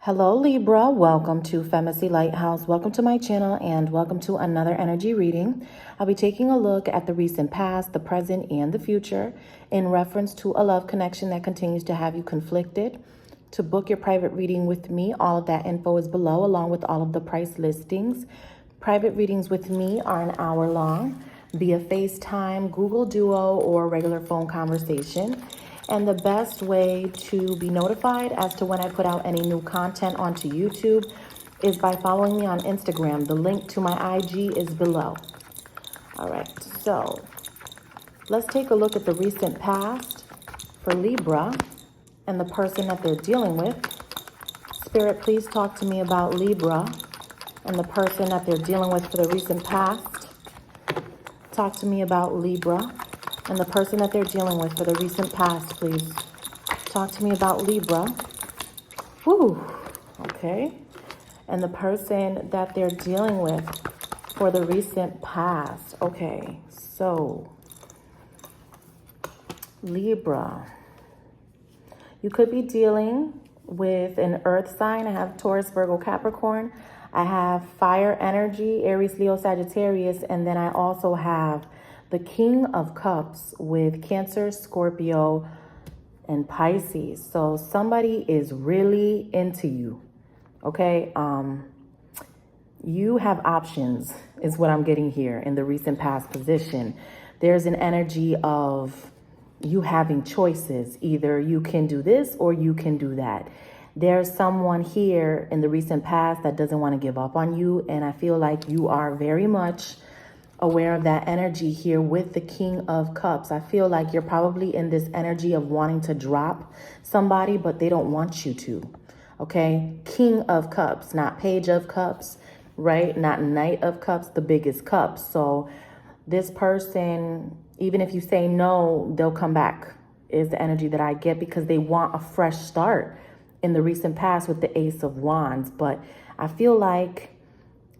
Hello Libra, welcome to Femacy LightHouse. Welcome to my channel and welcome to another energy reading. I'll be taking a look at the recent past, the present, and the future in reference to a love connection that continues to have you conflicted. To book your private reading with me, all of that info is below along with all of the price listings. Private readings with me are an hour long via FaceTime, Google Duo, or regular phone conversation. And the best way to be notified as to when I put out any new content onto YouTube is by following me on Instagram. The link to my IG is below. All right, so let's take a look at the recent past for Libra and the person that they're dealing with. Spirit, please talk to me about Libra and the person that they're dealing with for the recent past. Talk to me about Libra and the person that they're dealing with for the recent past, please. Talk to me about Libra. Whew, okay. And the person that they're dealing with for the recent past. Okay, so Libra. You could be dealing with an earth sign. I have Taurus, Virgo, Capricorn. I have fire energy, Aries, Leo, Sagittarius. And then I also have the King of Cups with Cancer, Scorpio, and Pisces. So somebody is really into you, okay? You have options is what I'm getting here in the recent past position. There's an energy of you having choices. Either you can do this or you can do that. There's someone here in the recent past that doesn't want to give up on you. And I feel like you are very much aware of that energy here with the King of Cups. I feel like you're probably in this energy of wanting to drop somebody, but they don't want you to. Okay? King of Cups, not Page of Cups, right? Not Knight of Cups, the biggest cups. So this person, even if you say no, they'll come back is the energy that I get because they want a fresh start in the recent past with the Ace of Wands. But I feel like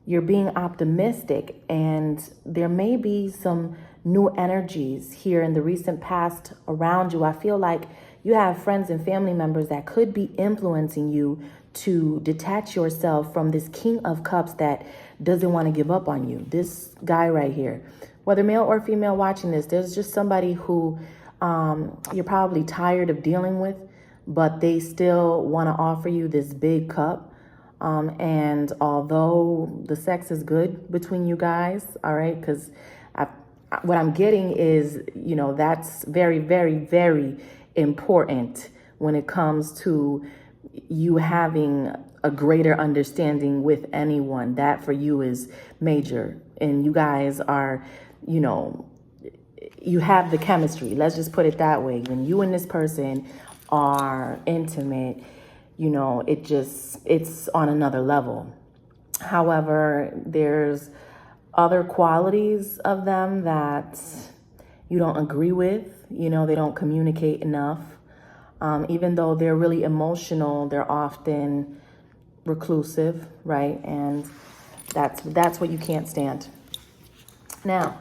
you're being optimistic and there may be some new energies here in the recent past around you. I feel like you have friends and family members that could be influencing you to detach yourself from this King of Cups that doesn't want to give up on you. This guy right here, whether male or female watching this, there's just somebody who you're probably tired of dealing with, but they still want to offer you this big cup. And although the sex is good between you guys, all right, because what I'm getting is, you know, that's very, very, very important when it comes to you having a greater understanding with anyone. That for you is major. And you guys are, you know, you have the chemistry. Let's just put it that way. When you and this person are intimate, you know, it's on another level. However, there's other qualities of them that you don't agree with. You know, they don't communicate enough. Even though they're really emotional, they're often reclusive, right? And that's what you can't stand. Now,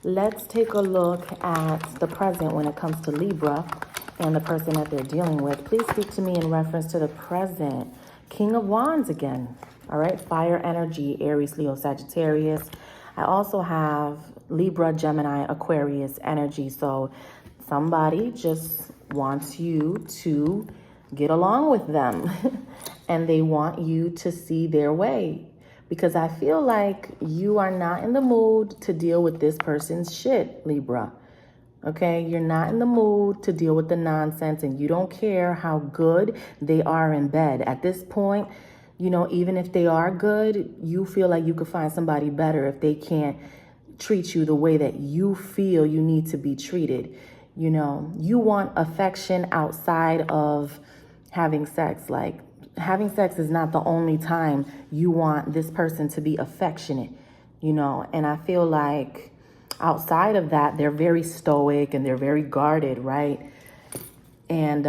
let's take a look at the present when it comes to Libra and the person that they're dealing with. Please speak to me in reference to the present. King of Wands again. All right. Fire energy, Aries, Leo, Sagittarius. I also have Libra, Gemini, Aquarius energy. So somebody just wants you to get along with them and they want you to see their way, because I feel like you are not in the mood to deal with this person's shit, Libra. Okay, you're not in the mood to deal with the nonsense and you don't care how good they are in bed. At this point, you know, even if they are good, you feel like you could find somebody better if they can't treat you the way that you feel you need to be treated. You know, you want affection outside of having sex. Like, having sex is not the only time you want this person to be affectionate, you know, and I feel like outside of that, they're very stoic and they're very guarded, right? And,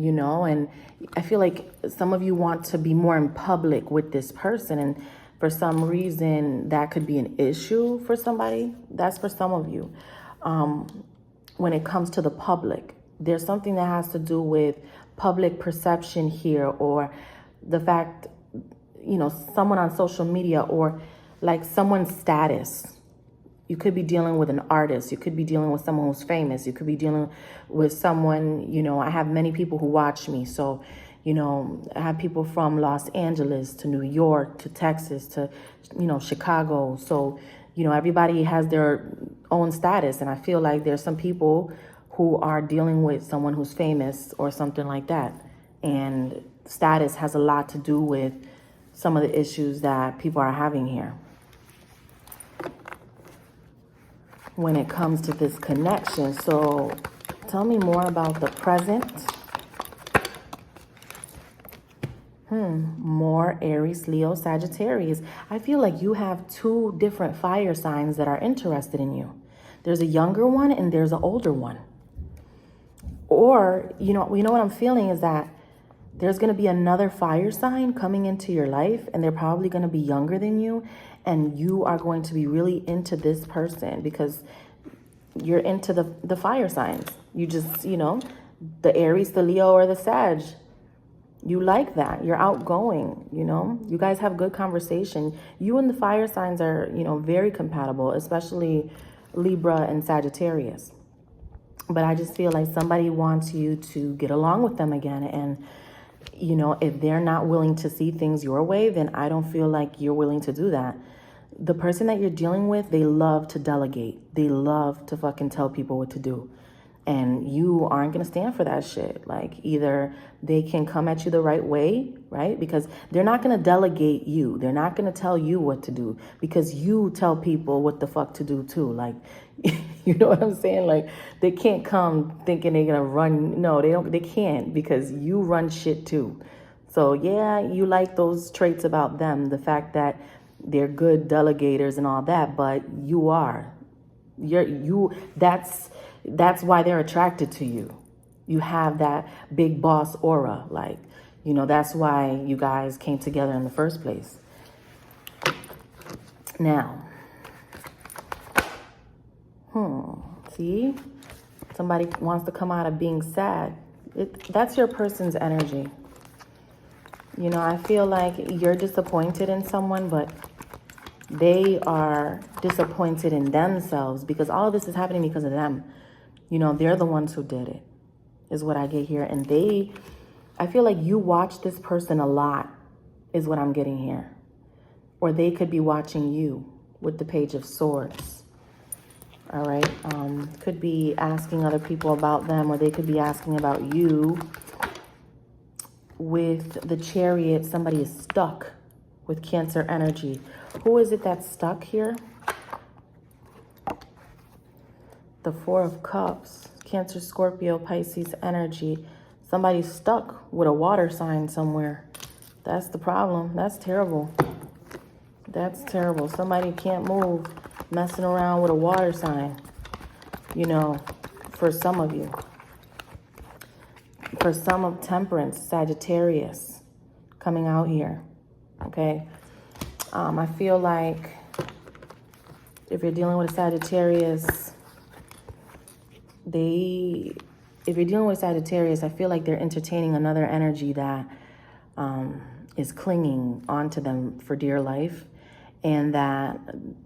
you know, and I feel like some of you want to be more in public with this person. And for some reason, that could be an issue for somebody. That's for some of you. When it comes to the public, there's something that has to do with public perception here, or the fact, someone on social media, or like someone's status. You could be dealing with an artist. You could be dealing with someone who's famous. You could be dealing with someone, I have many people who watch me. So, I have people from Los Angeles to New York to Texas to, Chicago. So, everybody has their own status. And I feel like there's some people who are dealing with someone who's famous or something like that. And status has a lot to do with some of the issues that people are having here. When it comes to this connection. So tell me more about the present. More Aries, Leo, Sagittarius. I feel like you have two different fire signs that are interested in you. There's a younger one and there's an older one. Or, what I'm feeling is that there's going to be another fire sign coming into your life, and they're probably going to be younger than you, and you are going to be really into this person because you're into the fire signs. You just, the Aries, the Leo, or the Sag. You like that. You're outgoing, You guys have good conversation. You and the fire signs are, very compatible, especially Libra and Sagittarius. But I just feel like somebody wants you to get along with them again. And, if they're not willing to see things your way, then I don't feel like you're willing to do that. The person that you're dealing with, they love to delegate. They love to fucking tell people what to do. And you aren't going to stand for that shit. Like, either they can come at you the right way, right? Because they're not going to delegate you. They're not going to tell you what to do because you tell people what the fuck to do too. Like, you know what I'm saying? Like, they can't come thinking they're going to run. No, they can't, because you run shit too. So yeah, you like those traits about them. The fact that they're good delegators and all that, but you are. That's why they're attracted to you. You have that big boss aura. Like, that's why you guys came together in the first place. Now, see? Somebody wants to come out of being sad. That's your person's energy. I feel like you're disappointed in someone, but they are disappointed in themselves because all of this is happening because of them. They're the ones who did it, is what I get here. And I feel like you watch this person a lot, is what I'm getting here. Or they could be watching you with the Page of Swords. All right. Could be asking other people about them, or they could be asking about you. With the Chariot, somebody is stuck with Cancer energy. Who is it that's stuck here? The Four of Cups, Cancer, Scorpio, Pisces energy. Somebody's stuck with a water sign somewhere. That's the problem. That's terrible. That's terrible. Somebody can't move, messing around with a water sign, for some of you. For some of Temperance, Sagittarius, coming out here, okay? I feel like if you're dealing with a Sagittarius, if you're dealing with Sagittarius, I feel like they're entertaining another energy that is clinging onto them for dear life. And that,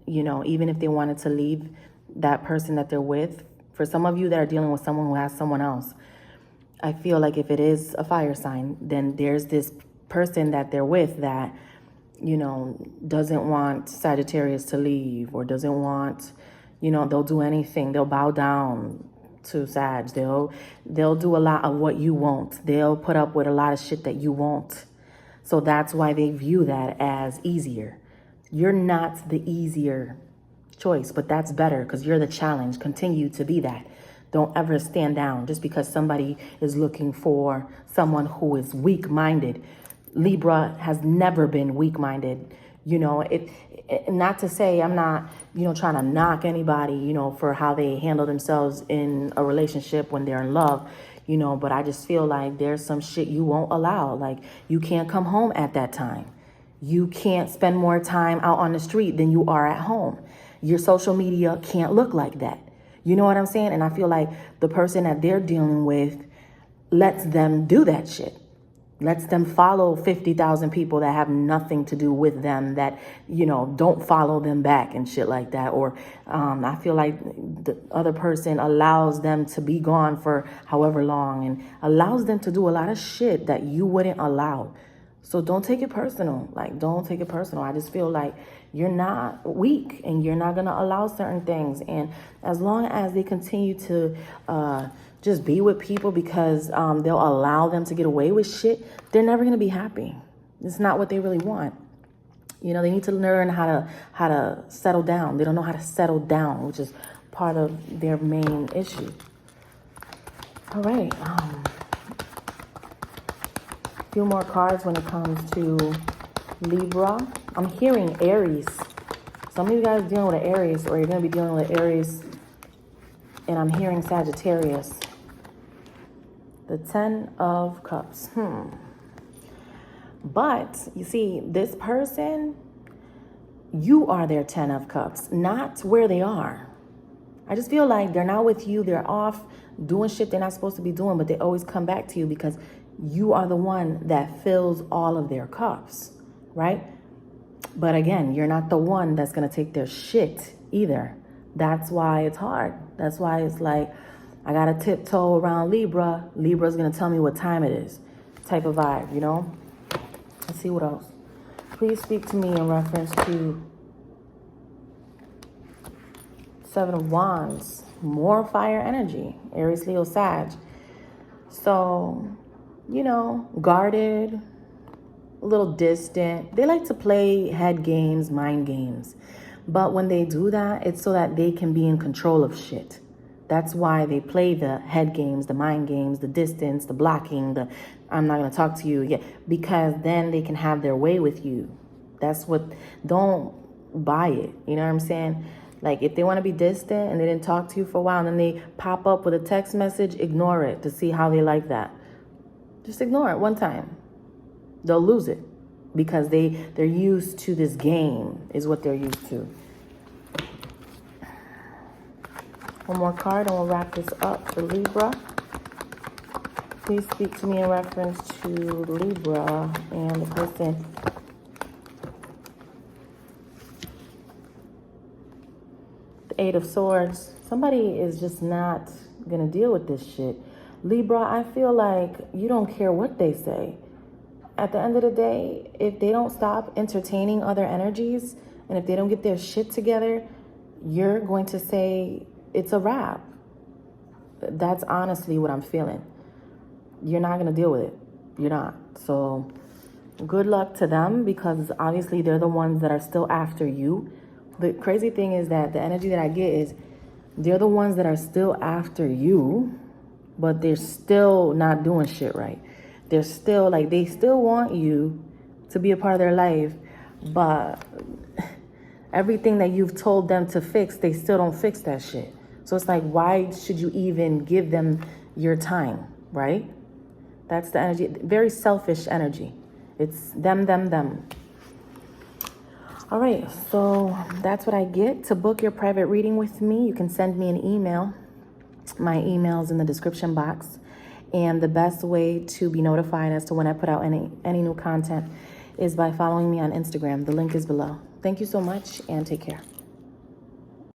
even if they wanted to leave that person that they're with, for some of you that are dealing with someone who has someone else, I feel like if it is a fire sign, then there's this person that they're with that, doesn't want Sagittarius to leave, or doesn't want, they'll do anything. They'll bow down to Sag. They'll do a lot of what you won't. They'll put up with a lot of shit that you won't. So that's why they view that as easier. You're not the easier choice, but that's better because you're the challenge. Continue to be that. Don't ever stand down just because somebody is looking for someone who is weak-minded. Libra has never been weak-minded. Not to say I'm not, trying to knock anybody, for how they handle themselves in a relationship when they're in love, but I just feel like there's some shit you won't allow. Like, you can't come home at that time. You can't spend more time out on the street than you are at home. Your social media can't look like that. You know what I'm saying? And I feel like the person that they're dealing with lets them do that shit. lets them follow 50,000 people that have nothing to do with them, that, you know, don't follow them back and shit like that. Or I feel like the other person allows them to be gone for however long and allows them to do a lot of shit that you wouldn't allow. So don't take it personal. Like, don't take it personal. I just feel like you're not weak and you're not going to allow certain things. And as long as they continue to just be with people because they'll allow them to get away with shit, they're never going to be happy. It's not what they really want. You know, they need to learn how to settle down. They don't know how to settle down, which is part of their main issue. All right. Few more cards when it comes to Libra. I'm hearing Aries. Some of you guys are dealing with an Aries, or you're going to be dealing with Aries. And I'm hearing Sagittarius. The 10 of Cups. But you see, this person, you are their 10 of Cups, not where they are. I just feel like they're not with you. They're off doing shit they're not supposed to be doing, but they always come back to you because you are the one that fills all of their cups, right? But again, you're not the one that's going to take their shit either. That's why it's hard. That's why it's like, I got to tiptoe around Libra. Libra's going to tell me what time it is. Type of vibe, you know? Let's see what else. Please speak to me in reference to 7 of Wands. More fire energy. Aries, Leo, Sag. So, you know, guarded, a little distant. They like to play head games, mind games. But when they do that, it's so that they can be in control of shit. That's why they play the head games, the mind games, the distance, the blocking, the I'm not going to talk to you. Yeah, because then they can have their way with you. That's what, don't buy it. You know what I'm saying? Like, if they want to be distant and they didn't talk to you for a while and then they pop up with a text message, ignore it to see how they like that. Just ignore it one time. They'll lose it because they're used to this game is what they're used to. One more card and we'll wrap this up for Libra. Please speak to me in reference to Libra and the person. The 8 of Swords. Somebody is just not going to deal with this shit. Libra, I feel like you don't care what they say. At the end of the day, if they don't stop entertaining other energies and if they don't get their shit together, you're going to say it's a wrap. That's honestly what I'm feeling. You're not going to deal with it. You're not. So good luck to them because obviously they're the ones that are still after you. The crazy thing is that the energy that I get is they're the ones that are still after you, but they're still not doing shit right. They're still like, they still want you to be a part of their life, but everything that you've told them to fix, they still don't fix that shit. So it's like, why should you even give them your time, right? That's the energy, very selfish energy. It's them, them, them. All right, so that's what I get. To book your private reading with me, you can send me an email. My email's in the description box. And the best way to be notified as to when I put out any new content is by following me on Instagram. The link is below. Thank you so much and take care.